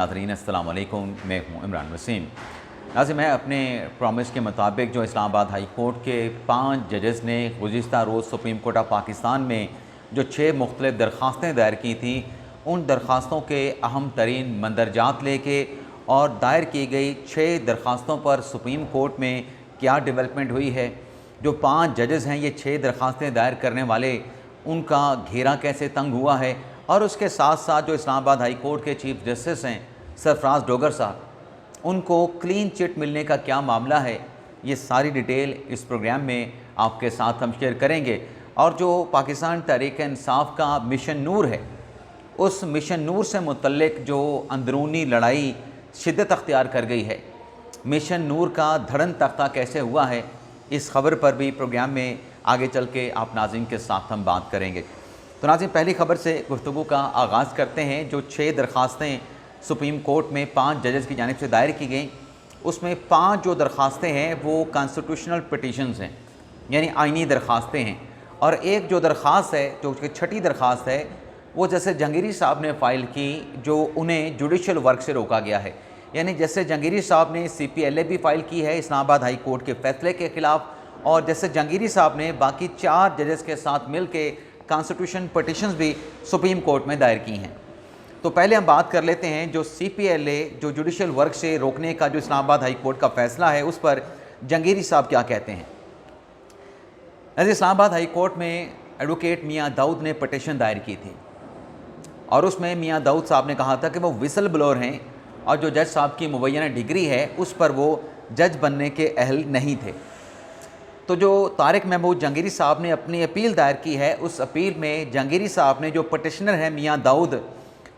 नाज़रीन अस्सलाम वालेकुम, मैं हूँ इमरान वसीम। नाज़रीन, मैं अपने प्रॉमिस के मुताबिक जो इस्लामाबाद हाई कोर्ट के 5 जजेस ने गुज़िश्ता रोज़ सुप्रीम कोर्ट ऑफ पाकिस्तान में जो 6 मुख्तलिफ़ दरख्वास्तें दायर की थी, उन दरख्वास्तों के अहम तरीन मंदरजात लेके और दायर की गई 6 दरख्वास्तों पर सुप्रीम कोर्ट में क्या डेवलपमेंट हुई है, जो 5 जजेस हैं ये 6 दरख्वास्तें दायर करने वाले, उनका घेरा कैसे तंग हुआ है, और उसके साथ साथ जो इस्लामाबाद हाई कोर्ट के चीफ जस्टिस हैं सरफराज डोगर साहब, उनको क्लीन चिट मिलने का क्या मामला है, ये सारी डिटेल इस प्रोग्राम में आपके साथ हम शेयर करेंगे। और जो पाकिस्तान तहरीक इंसाफ का मिशन नूर है, उस मिशन नूर से मुतल्लिक जो अंदरूनी लड़ाई शिद्दत अख्तियार कर गई है, मिशन नूर का धड़न तख्ता कैसे हुआ है, इस खबर पर भी प्रोग्राम में आगे चल के आप नाज़रीन के साथ हम बात करेंगे। तो नाज़रीन, पहली खबर से गुफ्तगू का आगाज़ करते हैं। जो 6 दरख्वास्तें सुप्रीम कोर्ट में 5 जजेस की जानिब से दायर की गई, उसमें 5 जो दरख्वास्तें हैं वो कॉन्स्टिट्यूशनल पिटीशंस हैं, यानी आइनी दरख्वास्तें हैं। और एक जो दरख्वास्त है, जो उसकी 6ठी दरख्वास्त है, वो जैसे जहांगीरी साहब ने फ़ाइल की, जो उन्हें जुडिशल वर्क से रोका गया है। यानी जैसे जहांगीरी साहब ने CPLA भी फ़ाइल की है इस्लामाबाद हाई कोर्ट के फ़ैसले के ख़िलाफ़, और जैसे जहांगीरी साहब ने बाकी 4 जजेस के साथ मिल के कॉन्स्टिट्यूशन पटिशन्स भी सुप्रीम कोर्ट में दायर की हैं। तो पहले हम बात कर लेते हैं जो CPLA, जो जुडिशल वर्क से रोकने का जो इस्लामाबाद हाई कोर्ट का फ़ैसला है, उस पर जहांगीरी साहब क्या कहते हैं। ऐसे इस्लामाबाद हाई कोर्ट में एडवोकेट मियाँ दाऊद ने पटिशन दायर की थी, और उसमें मियाँ दाऊद साहब ने कहा था कि वो विसल ब्लोअर हैं और जो जज साहब की मुबैना डिग्री है उस पर वो जज बनने के अहल नहीं थे। तो जो तारिक महमूद जहांगीरी साहब ने अपनी अपील दायर की है, उस अपील में जहांगीरी साहब ने जो पटिशनर है मियाँ दाऊद,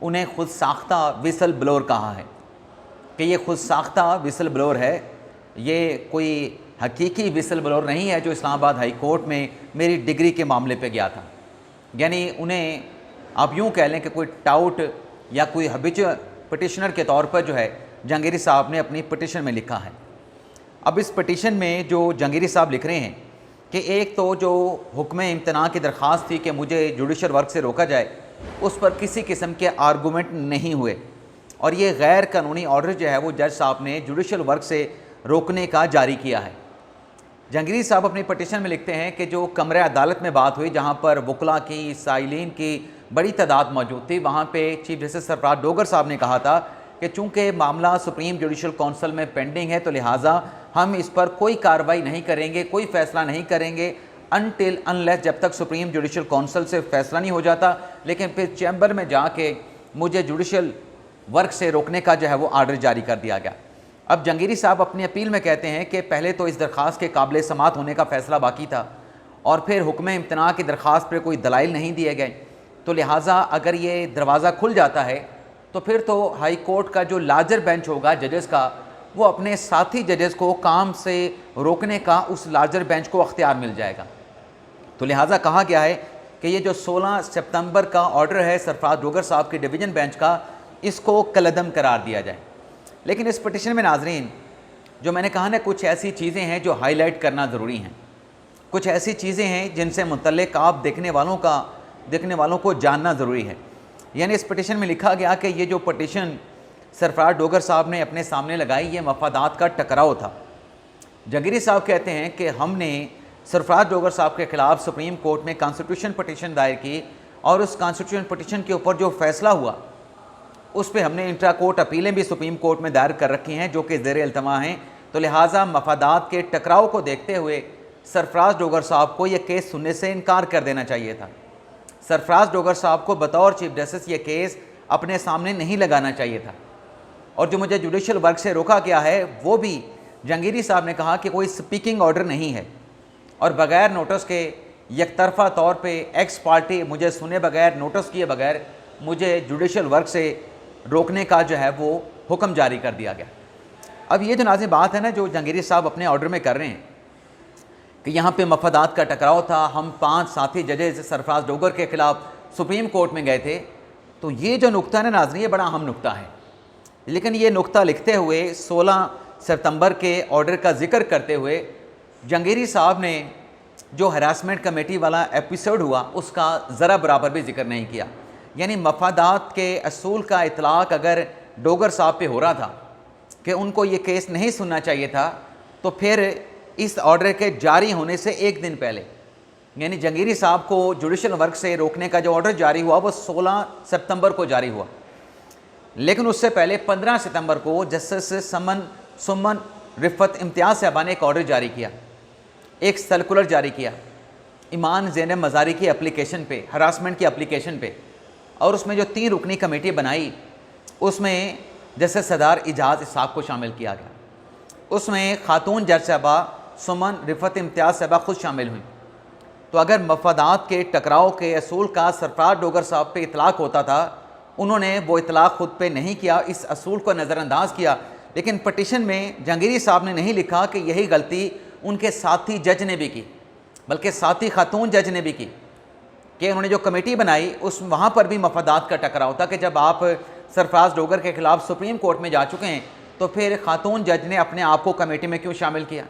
उन्हें खुद साख्ता विसल ब्लोअर कहा है कि ये खुद साख्ता विसल ब्लोअर है, ये कोई हकीकी विसल ब्लोअर नहीं है जो इस्लामाबाद हाई कोर्ट में मेरी डिग्री के मामले पे गया था। यानी उन्हें आप यूँ कह लें कि कोई टाउट या कोई हैबिचुअल पटिशनर के तौर पर जो है जहांगीरी साहब ने अपनी पटिशन में लिखा है। अब इस पटिशन में जो जहांगीरी साहब लिख रहे हैं कि एक तो जो हुक्म इम्तना की दरख्वास्त थी कि मुझे जुडिशल वर्क से रोका जाए, उस पर किसी किस्म के आर्गूमेंट नहीं हुए, और ये गैर कानूनी ऑर्डर जो है वो जज साहब ने जुडिशल वर्क से रोकने का जारी किया है। जहांगीरी साहब अपनी पटिशन में लिखते हैं कि जो कमरे अदालत में बात हुई, जहाँ पर वकला की, साइलिन की बड़ी तादाद मौजूद थी, वहाँ पे चीफ जस्टिस सरफराज डोगर साहब ने कहा था कि चूँकि मामला सुप्रीम जुडिशल काउंसिल में पेंडिंग है, तो लिहाजा हम इस पर कोई कार्रवाई नहीं करेंगे, कोई फ़ैसला नहीं करेंगे अनटिल अनलेस, जब तक सुप्रीम जुडिशल काउंसिल से फ़ैसला नहीं हो जाता। लेकिन फिर चैम्बर में जाके मुझे जुडिशल वर्क से रोकने का जो है वो आर्डर जारी कर दिया गया। अब जहांगीरी साहब अपनी अपील में कहते हैं कि पहले तो इस दरख्वास्त के काबिल समात होने का फ़ैसला बाकी था, और फिर हुक्म इम्तना की दरख्वास्त पर कोई दलाइल नहीं दिए गए, तो लिहाजा अगर ये दरवाज़ा खुल जाता है तो फिर तो हाई कोर्ट का जो लार्जर बेंच होगा जजेस का, वो अपने साथी जजेस को काम से रोकने का उस लार्जर बेंच को अख्तियार मिल जाएगा। तो लिहाजा कहा गया है कि ये जो 16 सितंबर का ऑर्डर है सरफराज डोगर साहब के डिवीज़न बेंच का, इसको कलअदम करार दिया जाए। लेकिन इस पटिशन में नाजरीन, जो मैंने कहा ना, कुछ ऐसी चीज़ें हैं जो हाईलाइट करना ज़रूरी हैं, कुछ ऐसी चीज़ें हैं जिनसे मुतल्लिक आप देखने वालों को जानना ज़रूरी है। यानी इस पटिशन में लिखा गया कि ये जो पटिशन सरफराज डोगर साहब ने अपने सामने लगाई, ये मफादात का टकराव था। जहांगीरी साहब कहते हैं कि हमने सरफराज डोगर साहब के ख़िलाफ़ सुप्रीम कोर्ट में कॉन्स्टिट्यूशन पटिशन दायर की, और उस कॉन्स्टिट्यूशन पटिशन के ऊपर जो फ़ैसला हुआ उस पर हमने इंट्रा कोर्ट अपीलें भी सुप्रीम कोर्ट में दायर कर रखी हैं जो कि ज़ेर इल्तमा हैं। तो लिहाजा मफादात के टकराव को देखते हुए सरफराज डोगर साहब को यह केस सुनने से इनकार कर देना चाहिए था। सरफराज डोगर साहब को बतौर चीफ जस्टिस ये केस अपने सामने नहीं लगाना चाहिए था। और जो मुझे जुडिशल वर्क से रोका गया है, वो भी जहांगीरी साहब ने कहा कि कोई स्पीकिंग ऑर्डर नहीं है, और बग़ैर नोटिस के यकतरफ़ा तौर पे एक्स पार्टी मुझे सुने बगैर, नोटिस किए बगैर मुझे जुडिशल वर्क से रोकने का जो है वो हुक्म जारी कर दिया गया। अब ये जो नाज़रीन बात है ना, जो जहांगीरी साहब अपने ऑर्डर में कर रहे हैं कि यहाँ पे मफादात का टकराव था, हम 5 साथी जजेस सरफराज डोगर के ख़िलाफ़ सुप्रीम कोर्ट में गए थे, तो ये जो नुक्ता है ना नाज़रीन, ये बड़ा अहम नुक्ता है। लेकिन ये नुक्ता लिखते हुए 16 सितंबर के ऑर्डर का जिक्र करते हुए जहांगीरी साहब ने जो हरासमेंट कमेटी वाला एपिसोड हुआ उसका ज़रा बराबर भी जिक्र नहीं किया। यानी मफादात के असूल का इतलाक़ अगर डोगर साहब पे हो रहा था कि उनको ये केस नहीं सुनना चाहिए था, तो फिर इस ऑर्डर के जारी होने से एक दिन पहले, यानी जहांगीरी साहब को जुडिशल वर्क से रोकने का जो ऑर्डर जारी हुआ वो 16 सितंबर को जारी हुआ, लेकिन उससे पहले 15 सितंबर को जस्टिस सुमन रिफत इम्तियाज़ साहबा ने एक ऑर्डर जारी किया, एक सर्कुलर जारी किया ईमान ज़ैनब मज़ारी की एप्लीकेशन पे, हरासमेंट की एप्लीकेशन पे, और उसमें जो 3 रुकनी कमेटी बनाई उसमें जस्टिस सरदार इजाज़ इसाक को शामिल किया गया। उसमें खातून जज साहबा सुमन रिफत इम्तियाज़ साहबा खुद शामिल हुई। तो अगर मफादात के टकराव के असूल का सरफराज डोगर साहब पे इतलाक़ होता था, उन्होंने वो इतलाक़ ख़ुद पे नहीं किया, इस असूल को नज़रअंदाज किया। लेकिन पटिशन में जहांगीरी साहब ने नहीं लिखा कि यही गलती उनके साथी जज ने भी की, बल्कि साथी खातून जज ने भी की कि उन्होंने जो कमेटी बनाई उस वहाँ पर भी मफादात का टकराव था कि जब आप सरफराज डोगर के ख़िलाफ़ सुप्रीम कोर्ट में जा चुके हैं तो फिर खातून जज ने अपने आप को कमेटी में क्यों शामिल किया।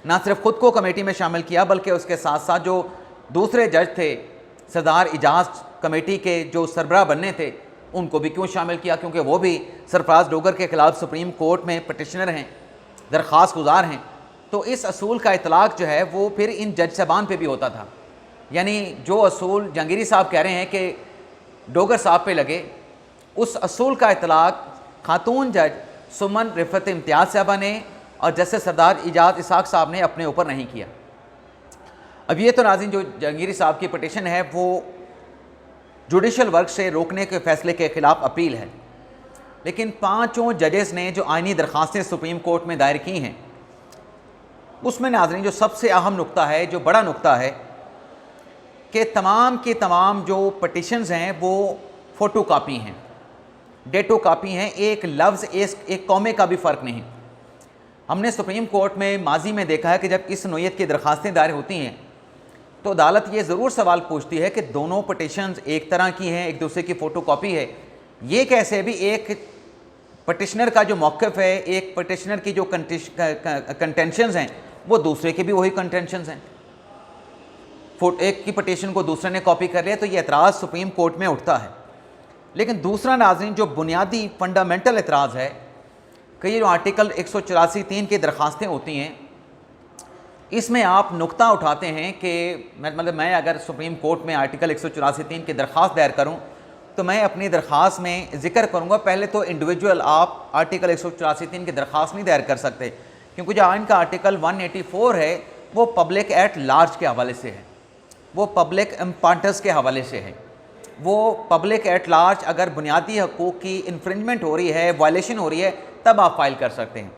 ना सिर्फ ख़ुद को कमेटी में शामिल किया बल्कि उसके साथ साथ जो दूसरे जज थे, सरदार इजाज़ कमेटी के जो सरबराह बनने थे, उनको भी क्यों शामिल किया, क्योंकि वो भी सरफराज डोगर के ख़िलाफ़ सुप्रीम कोर्ट में पटिशनर हैं, दरख्वास्त गुजार हैं। तो इस असूल का इतलाक़ जो है वो फिर इन जज साहबान पे भी होता था। यानी जो असूल जहांगीरी साहब कह रहे हैं कि डोगर साहब पे लगे, उस असूल का इतलाक़ खातून जज सुमन रिफत इम्तियाज़ साहबा ने और जस्टिस सरदार इजाज़ इसाक साहब ने अपने ऊपर नहीं किया। अब ये तो नाज़रीन जो जहांगीरी साहब की पटिशन है वो जुडिशल वर्क से रोकने के फैसले के ख़िलाफ़ अपील है, लेकिन 5 जजेस ने जो आइनी दरख्वास्तें सुप्रीम कोर्ट में दायर की हैं उसमें नाज़रीन जो सबसे अहम नुक्ता है, जो बड़ा नुक्ता है कि तमाम की तमाम जो पटिशन्स हैं वो फ़ोटो कापी हैं, डेटो कापी हैं, एक लफ्ज़ एक कौमे का भी फ़र्क नहीं। हमने सुप्रीम कोर्ट में माजी में देखा है कि जब इस नोयत की दरख्वास्तें दायर होती हैं तो अदालत ये ज़रूर सवाल पूछती है कि दोनों पटिशन्स एक तरह की हैं, एक दूसरे की फ़ोटो कॉपी है, ये कैसे भी एक पटिशनर का जो मौक़िफ़ है, एक पटिशनर की जो कंटेंशंस हैं वो दूसरे के भी वही कंटेंशंस हैं। एक की पटिशन को दूसरे ने कॉपी कर लिया तो ये एतराज़ सुप्रीम कोर्ट में उठता है। लेकिन दूसरा नाज़रीन जो बुनियादी फंडामेंटल एतराज़ है कि ये जो आर्टिकल 184(3) की दरख्वास्तें होती हैं, इसमें आप नुक्ता उठाते हैं कि मैं अगर सुप्रीम कोर्ट में आर्टिकल 184(3) की दरख्वास्त दायर करूं तो मैं अपनी दरख्वास्त में ज़िक्र करूंगा, पहले तो इंडिविजुअल आप आर्टिकल 184(3) की दरख्वास्त नहीं दायर कर सकते, क्योंकि जो आइन का आर्टिकल 184 है वो पब्लिक एट लार्ज के हवाले से है, वो पब्लिक इम्पॉर्टेंस के हवाले से है। वो पब्लिक एट लार्ज अगर बुनियादी हकूक़ की इन्फ्रिंजमेंट हो रही है, वायलेशन हो रही है, तब आप फाइल कर सकते हैं।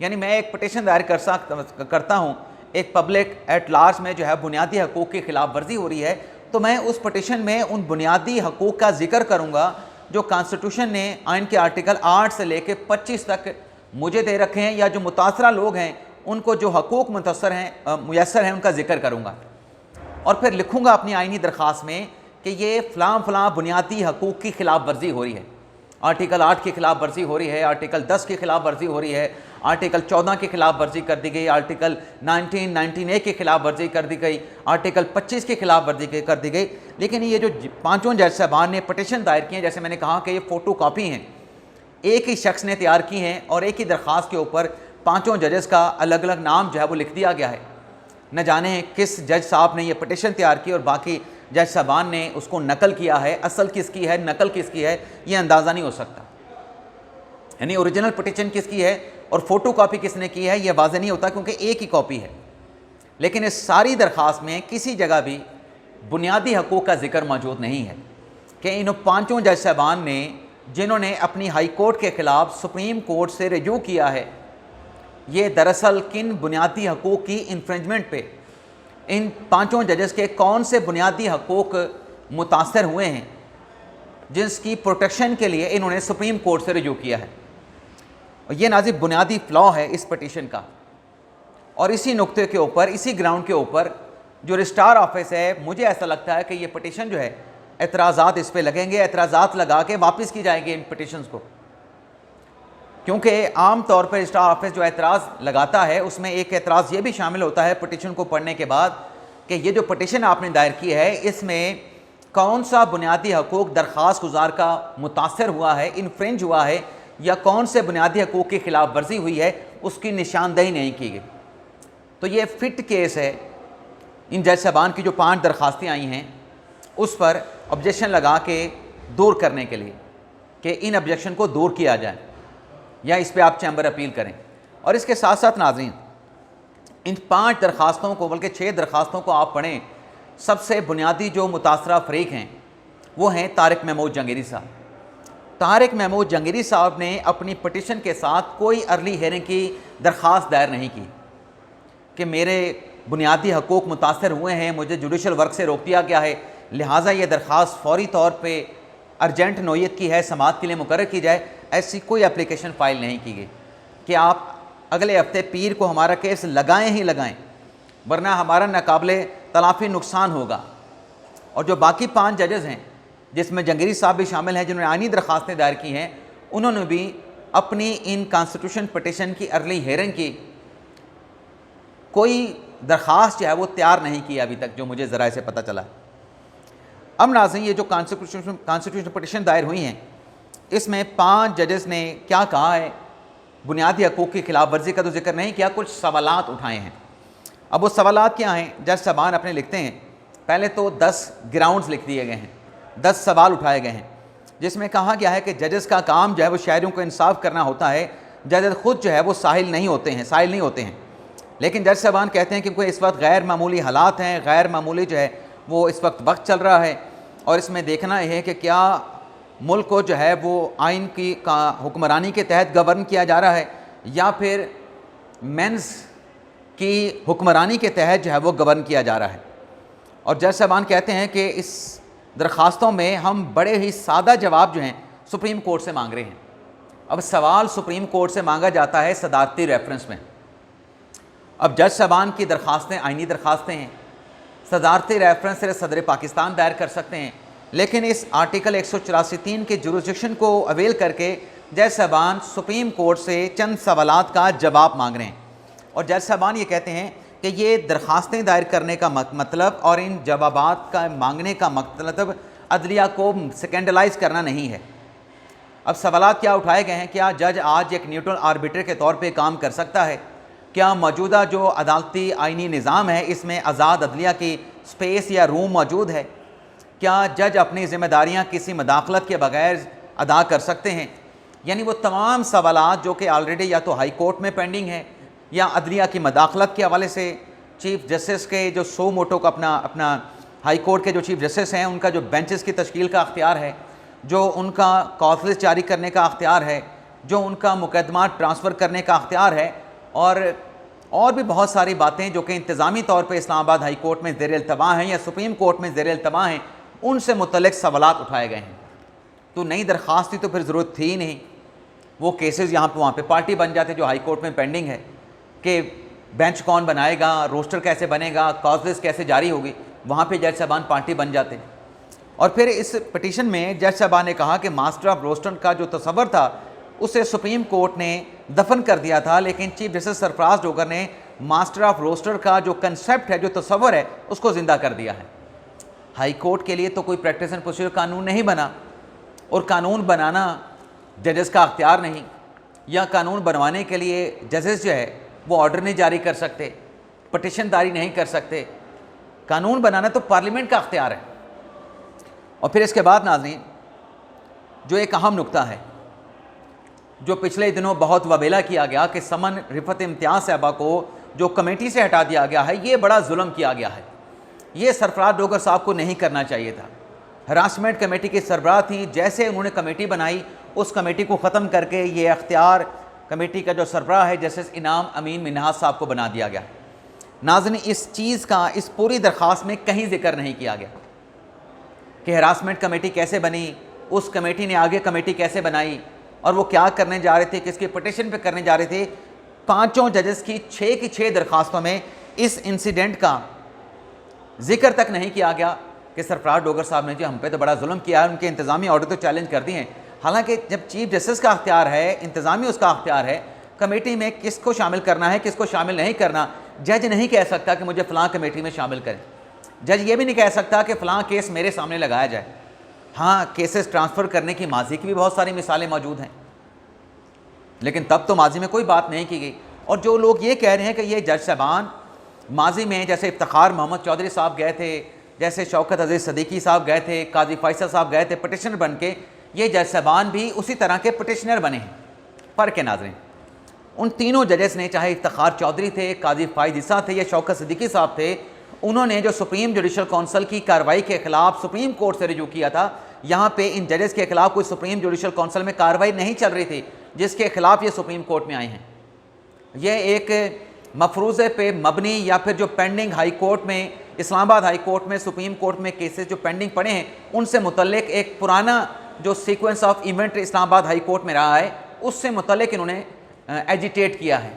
यानी मैं एक पटिशन दायर करता हूँ, एक पब्लिक एट लार्ज में जो है बुनियादी हकूक़ की ख़िलाफ़ वर्जी हो रही है, तो मैं उस पटिशन में उन बुनियादी हकूक़ का जिक्र करूँगा जो कॉन्स्टिट्यूशन ने आइन के आर्टिकल 8 से लेकर 25 तक मुझे दे रखे हैं, या जो मुतासरा लोग हैं उनको जो हकूक़ मुयस्सर हैं उनका जिक्र करूँगा। और फिर लिखूँगा अपनी आइनी दरख्वास्त में कि ये फ़लाँ बुनियादी हकूक़ की ख़िलाफ़ वर्जी हो रही है, आर्टिकल 8 की ख़िलाफ़ वर्जी हो रही है, आर्टिकल 10 की ख़िलाफ़ वर्जी हो रही है, आर्टिकल 14 की ख़िलाफ़ वर्जी कर दी गई, आर्टिकल 19(a) की ख़िलाफ़ वर्जी कर दी गई, आर्टिकल 25 की ख़िलाफ़ वर्जी कर दी गई। लेकिन ये जो 5 जज साहबान ने पटिशन दायर की हैं, जैसे मैंने कहा कि ये फ़ोटो कापी हैं, एक ही शख्स ने तैयार की हैं और एक ही दरख्वास्त के ऊपर 5 जजेस का अलग अलग नाम जो है वो लिख दिया गया है। न जाने किस जज साहब ने ये पटिशन तैयार की और बाकी जज साहबान ने उसको नकल किया है, असल किसकी है, नकल किसकी है, ये अंदाज़ा नहीं हो सकता। यानी ओरिजिनल पटिशन किसकी है और फ़ोटो कॉपी किसने की है, ये वाज़ेह नहीं होता, क्योंकि एक ही कॉपी है। लेकिन इस सारी दरख्वास्त में किसी जगह भी बुनियादी हकूक़ का जिक्र मौजूद नहीं है कि इन 5 जज साहबान ने जिन्होंने अपनी हाई कोर्ट के ख़िलाफ़ सुप्रीम कोर्ट से रिजू किया है, ये दरअसल किन बुनियादी हकूक़ की इन्फ्रिंजमेंट पे, इन 5 जजेस के कौन से बुनियादी हकूक़ मुतासर हुए हैं जिसकी प्रोटेक्शन के लिए इन्होंने सुप्रीम कोर्ट से रिजू किया है। और ये नाज़िर बुनियादी फ्लॉ है इस पटिशन का। और इसी नुक्ते के ऊपर, इसी ग्राउंड के ऊपर जो रजिस्ट्रार ऑफिस है, मुझे ऐसा लगता है कि ये पटिशन जो है एतराज़ात इस पर लगेंगे, एतराज़ात लगा के वापस की जाएंगे इन पटिशन्स को, क्योंकि आम तौर पर रजिस्ट्रार ऑफिस जो एतराज़ लगाता है उसमें एक एतराज़ ये भी शामिल होता है पटिशन को पढ़ने के बाद कि ये जो पटिशन आपने दायर की है इसमें कौन सा बुनियादी हकूक़ दरख्वास्त गुजार का मुतासर हुआ है, इन्फ्रिंज हुआ है, या कौन से बुनियादी हकूक़ की खिलाफ वर्जी हुई है, उसकी निशानदेही नहीं की गई। तो ये फिट केस है इन जज साहबान की जो 5 दरख्वास्तें आई हैं उस पर ऑब्जेक्शन लगा के दूर करने के लिए कि इन ऑब्जेक्शन को दूर किया जाए या इस पर आप चैम्बर अपील करें। और इसके साथ साथ नाज़रीन, इन 5 दरख्वास्तों को, बल्कि 6 दरख्वास्तों को आप पढ़ें, सबसे बुनियादी जो मुतासरा फरीक हैं वो हैं तारिक महमूद जहांगीरी साहब। तारिक महमूद जहांगीरी साहब ने अपनी पटिशन के साथ कोई अर्ली हेयरिंग की दरख्वास्त दायर नहीं की कि मेरे बुनियादी हकूक़ मुतासर हुए हैं, मुझे जुडिशल वर्क से रोक दिया गया है, लिहाजा ये दरख्वास्त फौरी तौर पे अर्जेंट नोयत की है, समाअत के लिए मुकर्रर की जाए। ऐसी कोई एप्लीकेशन फ़ाइल नहीं की गई कि आप अगले हफ्ते पीर को हमारा केस लगाएं ही लगाएं, वरना हमारा नाकाबिले तलाफ़ी नुकसान होगा। और जो बाकी 5 जजेज़ हैं, जिसमें जहांगीरी साहब भी शामिल हैं, जिन्होंने आईनी दरख्वास्तें दायर की हैं, उन्होंने भी अपनी इन कॉन्स्टिट्यूशन पटिशन की अर्ली हेयरिंग की कोई दरख्वास्त जो है वो तैयार नहीं की अभी तक, जो मुझे ज़रा से पता चला। अब नाज़रीन, ये जो कॉन्स्टिट्यूशन पटिशन दायर हुई हैं, इसमें 5 जजेस ने क्या कहा है, बुनियादी हकूक़ की खिलाफ वर्जी का तो जिक्र नहीं किया, कुछ सवालात उठाए हैं। अब वो सवालात क्या हैं, जज साहबान अपने लिखते हैं। पहले तो 10 ग्राउंड्स लिख दिए गए हैं, 10 सवाल उठाए गए हैं, जिसमें कहा गया है कि जजेस का काम जो है वो शायरों को इंसाफ करना होता है। जजेस खुद जो है वो साहिल नहीं होते हैं, लेकिन जज साहबान कहते हैं कि कोई इस वक्त गैर मामूली हालात हैं, गैर मामूली जो है वो इस वक्त चल रहा है, और इसमें देखना है कि क्या मुल्क को जो है वो आइन की हुक्मरानी के तहत गवर्न किया जा रहा है या फिर मेंस की हुक्मरानी के तहत जो है वो गवर्न किया जा रहा है। और जज साहबान कहते हैं कि इस दरख्वास्तों में हम बड़े ही सादा जवाब जो हैं सुप्रीम कोर्ट से मांग रहे हैं। अब सवाल सुप्रीम कोर्ट से मांगा जाता है सदारती रेफरेंस में। अब जज साहबान की दरख्वास्तें आइनी दरख्वास्तें हैं, सदारती रेफरेंस से सदर पाकिस्तान दायर कर सकते हैं, लेकिन इस आर्टिकल 184(3) के जुरिस्डिक्शन को अवेल करके जज साहबान सुप्रीम कोर्ट से चंद सवालात का जवाब मांग रहे हैं। और जज साहबान ये कहते हैं कि ये दरख्वास्तें दायर करने का मतलब और इन जवाबात का मांगने का मतलब अदलिया को स्कैंडलाइज करना नहीं है। अब सवालात क्या उठाए गए हैं, क्या जज आज एक न्यूट्रल आर्बिटर के तौर पे काम कर सकता है, क्या मौजूदा जो अदालती आइनी निज़ाम है इसमें आज़ाद अदलिया की स्पेस या रूम मौजूद है, क्या जज अपनी ज़िम्मेदारियाँ किसी मदाखलत के बगैर अदा कर सकते हैं। यानी वो तमाम सवालात जो कि ऑलरेडी या तो हाई कोर्ट में पेंडिंग है या अदलिया की मदाखलत के हवाले से चीफ जस्टिस के जो सो मोटो का अपना हाई कोर्ट के जो चीफ जस्टिस हैं उनका जो बेंचेस की तश्कील का अख्तियार है, जो उनका कॉज लिस्ट जारी करने का अख्तियार है, जो उनका मुकदमा ट्रांसफ़र करने का अख्तियार है, और भी बहुत सारी बातें जो कि इंतज़ामी तौर पर इस्लामाबाद हाई कोर्ट में ज़ेर इल्तवा हैं या सुप्रीम कोर्ट में ज़ेर इल्तवा हैं, उनसे मुतल्लिक़ सवालात उठाए गए हैं। तो नई दरख्वास्त की तो फिर ज़रूरत थी ही नहीं, वो केसेस यहाँ पे वहाँ पे पार्टी बन जाते जो हाई कोर्ट में पेंडिंग है कि बेंच कौन बनाएगा, रोस्टर कैसे बनेगा, कॉज लिस्ट कैसे जारी होगी, वहाँ पे जज साहबान पार्टी बन जाते। और फिर इस पिटीशन में जज साहबान ने कहा कि मास्टर ऑफ रोस्टर का जो तस्वर था उसे सुप्रीम कोर्ट ने दफन कर दिया था, लेकिन चीफ जस्टिस सरफराज डोगर ने मास्टर ऑफ रोस्टर का जो कंसेप्ट है, जो तस्वर है, उसको ज़िंदा कर दिया है। हाई कोर्ट के लिए तो कोई प्रैक्टिस एंड प्रोसीजर कानून नहीं बना, और कानून बनाना जजेस का अख्तियार नहीं, या कानून बनवाने के लिए जजेस जो है वो ऑर्डर नहीं जारी कर सकते, पटिशन जारी नहीं कर सकते। कानून बनाना तो पार्लियामेंट का अख्तियार है। और फिर इसके बाद नाज़रीन, जो एक अहम नुक्ता है जो पिछले दिनों बहुत वबेला किया गया कि समन रिफत इम्तियाज़ साहबा को जो कमेटी से हटा दिया गया है, ये बड़ा जुल्म किया गया है। ये सरफराज डोगर साहब को नहीं करना चाहिए था। हरासमेंट कमेटी की सरबराह थी, जैसे उन्होंने कमेटी बनाई उस कमेटी को ख़त्म करके ये अख्तियार कमेटी का जो सरबराह है जस्टिस इनाम अमीन मिन्हाज साहब को बना दिया गया। नाज़रीन, इस चीज़ का इस पूरी दरख्वास्त में कहीं जिक्र नहीं किया गया कि हरासमेंट कमेटी कैसे बनी, उस कमेटी ने आगे कमेटी कैसे बनाई, और वो क्या करने जा रहे थे, किसके पटिशन पे करने जा रहे थे। 5 जजेस की 6 दरख्वास्तों में इस इंसिडेंट का जिक्र तक नहीं किया गया कि सरफराज डोगर साहब ने जी हम पे तो बड़ा जुल्म किया है, उनके इंतज़ामी ऑर्डर तो चैलेंज कर दिए हैं। हालांकि जब चीफ जस्टिस का अख्तियार है, इंतज़ामी उसका अख्तियार है, कमेटी में किसको शामिल करना है, किसको शामिल नहीं करना, जज नहीं कह सकता कि मुझे फ़लाँ कमेटी में शामिल करें। जज ये भी नहीं कह सकता कि फ़लाँ केस मेरे सामने लगाया जाए। हाँ, केसेस ट्रांसफ़र करने की माजी की भी बहुत सारी मिसालें मौजूद हैं, लेकिन तब तो माजी में कोई बात नहीं की गई। और जो लोग ये कह रहे हैं कि ये जज साहबान माजी में, जैसे इफ्तिखार मोहम्मद चौधरी साहब गए थे, जैसे शौकत अजीज़ सदीकी साहब गए थे, काजी फैसल साहब गए थे पटिशनर बन के, ये जज साहबान भी उसी तरह के पटिशनर बने हैं। फ़र्क है नाज़रीन, उन तीनों जजेस ने, चाहे इफ्तिखार चौधरी थे, काजी फाइज ईसा थे या शौकत सदीकी साहब थे, उन्होंने जो सुप्रीम जुडिशल काउंसिल की कार्रवाई के ख़िलाफ़ सुप्रीम कोर्ट से रिजू किया था, यहाँ पे इन जजेस के ख़िलाफ़ कोई सुप्रीम जुडिशल काउंसिल में कार्रवाई नहीं चल रही थी जिसके ख़िलाफ़ ये सुप्रीम कोर्ट में आए हैं। ये एक मफरूज़े पे मबनी या फिर जो पेंडिंग हाई कोर्ट में, इस्लामाबाद हाई कोर्ट में, सुप्रीम कोर्ट में केसेस जो पेंडिंग पड़े हैं, उनसे मुतल्लिक एक पुराना जो sequence of event Islamabad high court में रहा है, उससे मुतल्लिक इन्होंने एजिटेट किया है।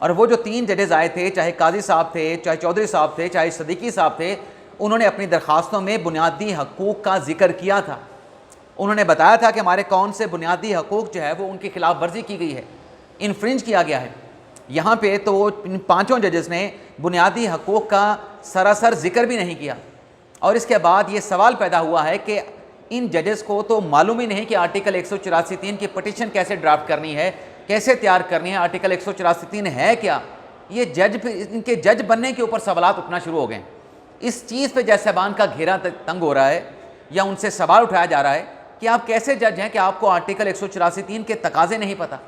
और वो जो 3 जजेस आए थे, चाहे काजी साहब थे, चाहे चौधरी साहब थे, चाहे सदीकी साहब थे, उन्होंने अपनी दरख्वास्तों में बुनियादी हकूक़ का जिक्र किया था। उन्होंने बताया था कि हमारे कौन से बुनियादी हकूक़ जो है वो उनकी खिलाफ वर्जी की गई है, इन्फ्रिंज किया गया है। यहाँ पे तो इन 5 जजेस ने बुनियादी हकूक़ का सरासर जिक्र भी नहीं किया। और इसके बाद ये सवाल पैदा हुआ है कि इन जजेस को तो मालूम ही नहीं कि आर्टिकल 184(3) की पटिशन कैसे ड्राफ्ट करनी है, कैसे तैयार करनी है, आर्टिकल 184(3) है क्या। ये जज, इनके जज बनने के ऊपर सवालात उठना शुरू हो गए। इस चीज़ पे जज साहबान का घेरा तंग हो रहा है, या उनसे सवाल उठाया जा रहा है कि आप कैसे जज हैं कि आपको आर्टिकल 184(3) के तकाजे नहीं पता।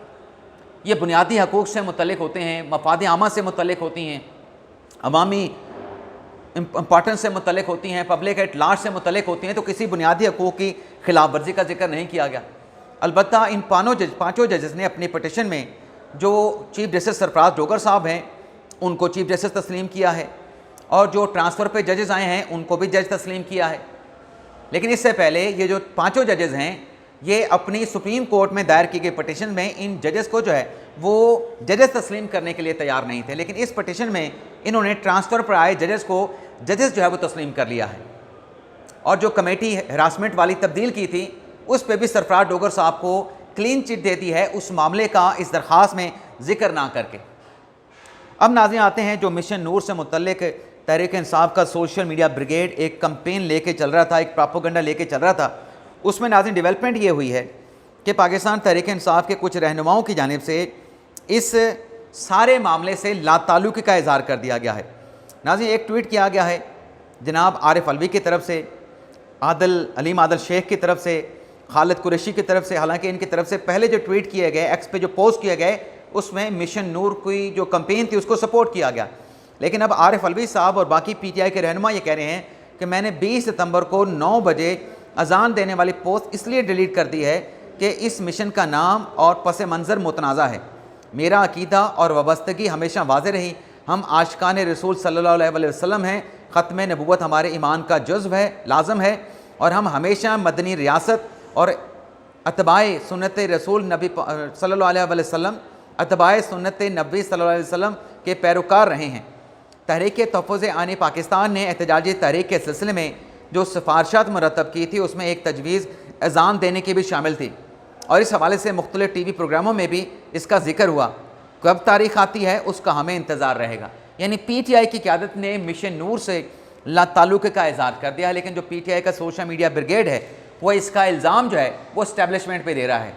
ये बुनियादी हकूक़ से मुतल्लिक होते हैं, मफाद आमा से मुतल्लिक होती हैं, अवामी इम्पॉर्टेंस से मुतल्लिक होती हैं, पब्लिक एट लार्ज से मुतल्लिक होती हैं, तो किसी बुनियादी हकूक़ की खिलाफ वर्जी का जिक्र नहीं किया गया। अलबत्ता इन 5 जजेस ने अपनी पटिशन में जो चीफ जस्टिस सरफराज डोगर साहब हैं उनको चीफ जस्टिस तस्लीम किया है, और जो ट्रांसफ़र पे जजेस आए हैं उनको भी जज तस्लीम किया है। लेकिन इससे पहले ये जो 5 जजेस हैं, ये अपनी सुप्रीम कोर्ट में दायर की गई पटिशन में इन जजेस को जो है वो जजेस तस्लीम करने के लिए तैयार नहीं थे, लेकिन इस पटिशन में इन्होंने ट्रांसफ़र पर आए जजेस को जजेस जो है वो तस्लीम कर लिया है। और जो कमेटी हरासमेंट वाली तब्दील की थी उस पर भी सरफराज डोगर साहब को क्लीन चिट देती है उस मामले का इस दरख्वास्त में जिक्र ना करके। अब नाज़रीन आते हैं जो मिशन नूर से मुतल्लिक तहरीक इंसाफ का सोशल मीडिया ब्रिगेड एक कंपेन लेके चल रहा था, एक प्रोपेगेंडा लेके चल रहा था। उसमें नाज़रीन डेवलपमेंट ये हुई है कि पाकिस्तान तहरीक इंसाफ के कुछ रहनुमाओं की जानिब से इस सारे मामले से लाताल्लुकी का इज़हार कर दिया गया है। नाज़रीन एक ट्वीट किया गया है जनाब आरिफ अलवी की तरफ से, अलीम आदल शेख की तरफ से, खालिद कुरैशी की तरफ से। हालांकि इनकी तरफ से पहले जो ट्वीट किए गए, एक्स पे जो पोस्ट किए गए, उसमें मिशन नूर की जो कंपेन थी उसको सपोर्ट किया गया। लेकिन अब आरिफ अलवी साहब और बाकी PTI के रहनुमा ये कह रहे हैं कि मैंने 20 सितंबर को 9 बजे अजान देने वाली पोस्ट इसलिए डिलीट कर दी है कि इस मिशन का नाम और पस मंज़र मुतनाज़ा है। मेरा अकीदा और वाबस्तगी हमेशा वाज़ेह रही, हम आशिकान रसूल सल्लल्लाहु अलैहि वसल्लम हैं, ख़त्म नबूवत हमारे ईमान का जुज़्व है, लाज़म है, और हम हमेशा मदनी रियासत और अतबाए सुन्नत रसूल नबी सल्लल्लाहु अलैहि वसल्लम, अतबाए सुन्नत नबी सल्लल्लाहु अलैहि वसल्लम के पैरोकार रहे हैं। तहरीक तहफ़्फ़ुज़ आने पाकिस्तान ने एहतजाजी तहरीक के सिलसिले में जो सिफारशात मुरतब की थी उसमें एक तजवीज़ अज़ान देने की भी शामिल थी, और इस हवाले से मुख्तलिफ़ TV प्रोग्रामों में भी इसका जिक्र हुआ। कब तारीख़ आती है उसका हमें इंतज़ार रहेगा। यानी PTI की क़यादत ने मिशन नूर से लाताल्लुक़ का इज़हार कर दिया है, लेकिन जो PTI का सोशल मीडिया ब्रिगेड है वो इसका इल्ज़ाम जो है वो इस्टेब्लिशमेंट पे दे रहा है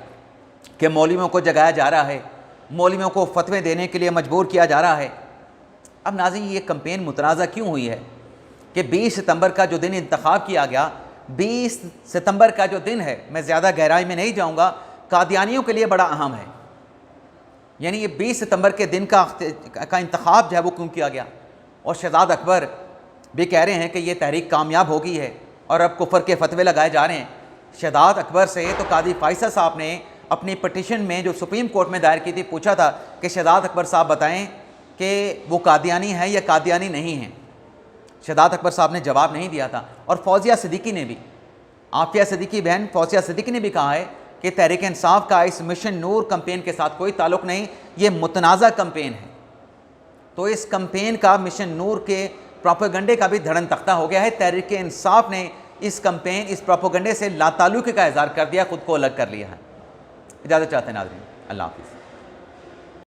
कि मौलवियों को जगाया जा रहा है, मौलवियों को फतवे देने के लिए मजबूर किया जा रहा है। अब नाज़रीन ये कंपेन मुतनाज़ा क्यों हुई है कि 20 सितंबर का जो दिन इंतखाब किया गया, 20 सितंबर का जो दिन है, मैं ज़्यादा गहराई में नहीं जाऊँगा, कादियानियों के लिए बड़ा अहम है। यानी ये 20 सितंबर के दिन का इंतखाब जो है वो क्यों किया गया। और शहजाद अकबर भी कह रहे हैं कि ये तहरीक कामयाब हो गई है और अब कुफर के फतवे लगाए जा रहे हैं। शहजाद अकबर से तो काजी फैसल साहब ने अपनी पटिशन में जो सुप्रीम कोर्ट में दायर की थी पूछा था कि शहजाद अकबर साहब बताएं कि वो कादियानी है या कादियानी नहीं है। शहजाद अकबर साहब ने जवाब नहीं दिया था। और फौजिया सिद्दीकी ने भी, आफिया सिद्दीकी बहन फौजिया सिद्दीकी ने भी कहा है कि तहरीक इंसाफ का इस मिशन नूर कंपेन के साथ कोई ताल्लुक़ नहीं, ये मुतनाज़ा कंपेन है। तो इस कंपेन का, मिशन नूर के प्रोपेगेंडे का भी धड़न तख्ता हो गया है। तहरीक इंसाफ ने इस कंपेन, इस प्रोपेगेंडे से लाताल्लुक़ी का इज़हार कर दिया, ख़ुद को अलग कर लिया है। इजाज़त चाहते हैं नाज़रीन, अल्लाह हाफ़िज़।